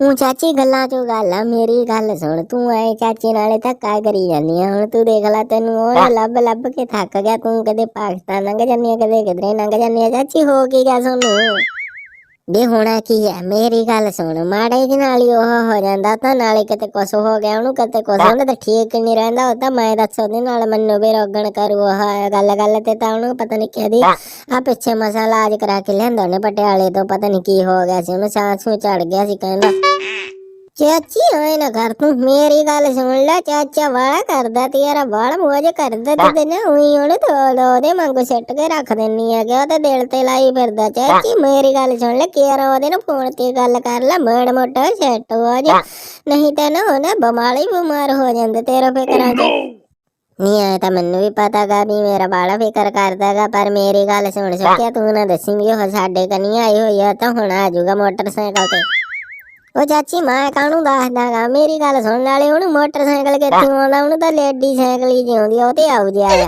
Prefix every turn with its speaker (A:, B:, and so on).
A: हूँ चाची गल्लां चो गल आ मेरी गल सुन तू ऐ चाची नाले धक्का करी जानी आ हुण तू देख ला तेनू ओह लभ लभ के थक गया तू कदे पाकिस्तान लंघ जानी आ कदे किधरे लंघ जानी आ चाची हो की गया सोनू बे होना की है मेरी गल सुन माड़े जी नाल ही ओह हो जांदा तां नाले किते कुछ हो गया ओनू किते कुछ ओने तां ठीक नहीं रहिंदा ओ तां मैं दस ओदे नाल मन्नू भी रोगण करू ओह गल गल ते तां ओनू पता नहीं कहदी आ पिछे मसा इलाज करा के लिआंदा ओने पटियाले तो पता नहीं की हो गया सी ओनू सांस में चढ़ गया सी कहंदा चाची ओए ना कर तू मेरी गल सुन ले चाचा वाला करदा तेरा बाल मौज करदा ते ना उई ओने तो ओदे मंगू सिट के रख देनी है कि ओते दिल ते लाई फिरदा चाची मेरी गल सुन ले केरा ओदे ना फोन ते गल कर ले माड़ा मोटा सेट हो जा नहीं ते ना ओने बमाली बीमार हो जांदे तेरा फिकरां च नहीं आया तो मैनू भी पता गा भी मेरा बाला फिकर करदा गा पर मेरी गल सुन सकिया तू ना दसी भी ओह साडे कनी आई होई है तां हुण आ जाऊगा मोटरसाइकिल ते ओ चाची मैं कानू दसदा गा मेरी गल सुन नाले ओनू मोटरसाइकिल कित्थों आउंदा ओनू तां लेडी साइकिल ही आउंदी ओ ते आऊ जाया